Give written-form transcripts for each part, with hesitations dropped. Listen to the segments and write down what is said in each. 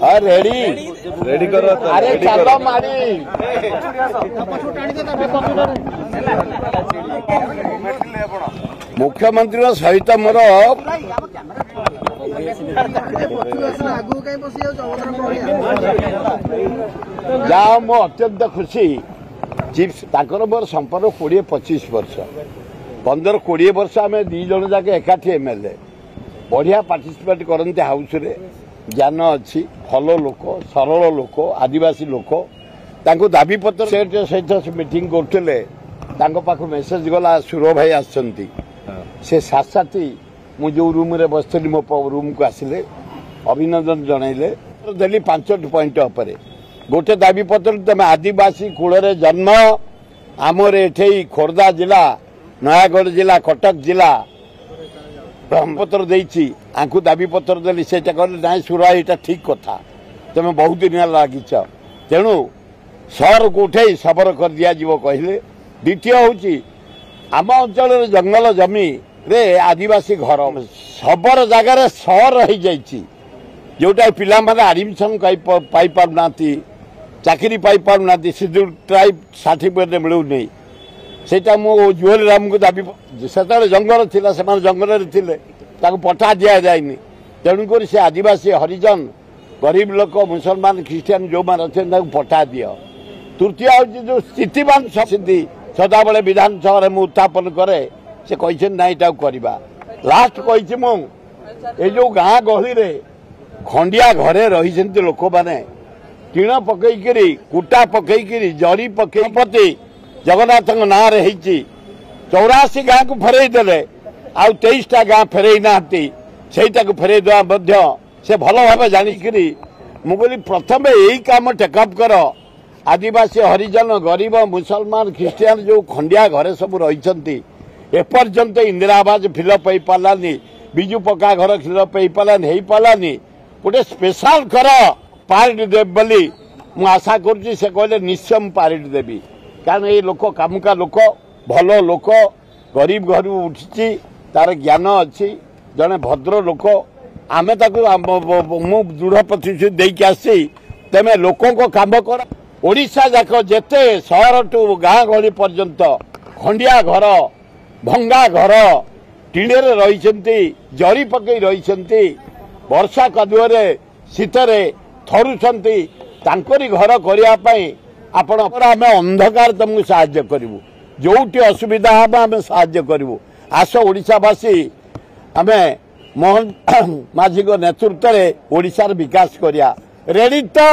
हाँ ready ready करो अरे चलो मारी मुख्यमंत्री सहित मोर जहाँ मो अत्यंत खुशी चिप्स मोर संपर्क 20-25 वर्ष 15-20 वर्ष आम दी जन जाके एकाठी एमएलए बढ़िया पार्टिसिपेट करते हाउस रे ज्ञान अच्छी भल लोक सरल लोक आदिवासी लोक दाबी पत्र सहित मीटिंग करते पाख मेसेज गला सुर भाई आसती से साथ साथी मु जो रूम रे बसली मो रूम को आसिले अभिनंदन जनइले देली 5 पॉइंट उपर गोटे दाबी पत्र तुम आदिवासी कूल जन्म आमर एठे खोर्धा जिला नयागढ़ जिला कटक जिला ब्रह्मपत्र देती आंकु दाबी पत्र देली से कहले ना सुरा यहाँ ठीक कथा तुम बहुत दिन लगिच तेणु सहर को उठे सबर कर दिज्व कहले द्वितीय हूँ आम अंचल जंगल जमी रे आदिवासी घर सबर जगार सहर हो जोटा पिला माने एडमिशन पाई पारना चाकरी पाई पारना शेड्यूल ट्राइब सर्टिफिकेट मिलूनी सेटा मो जुएल राम को दाबी से जंगल थिला से जंगल थे पटा दि जाए तेणुक से आदिवासी हरिजन गरीब लोक मुसलमान ख्रीस्टान जो मैंने अच्छे पटा दि तृतीय हूँ जो स्थितिवान स्थिति सदाबले विधानसभा में उत्थापन करे से कहते ना यहाँ करवा लास्ट कही मु जो गाँ गहली रे खंडिया घरे रही लोक मैंने टीण पकईकरी कुटा पकईकरी जरी पकई जगन्नाथ ना 84 गाँ को फेरई देले आउ 23टा गाँ फेरई ना फेरई देवा से भल भाव जानिक मुझे प्रथम यही काम टेकअप कर आदिवासी हरिजन गरीब मुसलमान ख्रीस्टान जो खंडिया घरे सब रही एपर्यंत इंदिरा आवास फिलअप हो पारानी विजु पक्का घर फिलअप हो पारानी हो पारानी गोटे स्पेशल कर पार्टी देव बोली मु आशा करुच्ची से कहले निश्चय मु पार्टी देवी कारण ये लोक कामुका लोक भल लोक गरीब घर उठी तार ज्ञान अच्छी जड़े भद्र लोक आम मु दृढ़ प्रतिश्रुति देकी आसी तेमे लोकों को काम कर ओडिशा जाक जेते सहर टू गाँ गहली पर्यंत खंडिया घर भंगा घर टीणे रही जरी पकई रही वर्षा कदुअरे शीतरे थरुंट तांकरी घर करने आपण आम अंधकार तुमको साहाय्य करूँ जोटी असुविधा हम आम साहाय्य करूँ आस ओडिशावासी आम मोहन माझी नेतृत्व में ओडिशार विकास करिया रेडी तो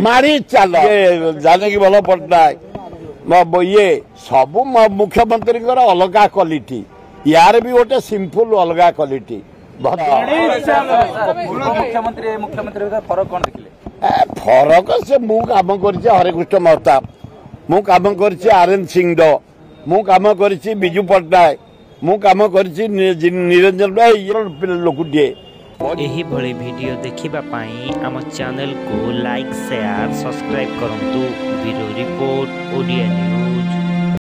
मारी चल जानकी भल पट्टनायक ये सब मुख्यमंत्री अलग क्वालिटी यार भी गोटे सिंपल अलग क्वालिटी मुख्यमंत्री फरक कौन देखिले फरक से मु काम कर हरेकृष्ण महताब मु काम कर आरएन सिंह मु काम कर विजु पट्टनायक मु काम कर निरंजन लोकुटे एही भली वीडियो देखिबा पाई आम चैनल को लाइक शेयर सब्सक्राइब करंतु ब्यूरो रिपोर्ट ओडिया न्यूज।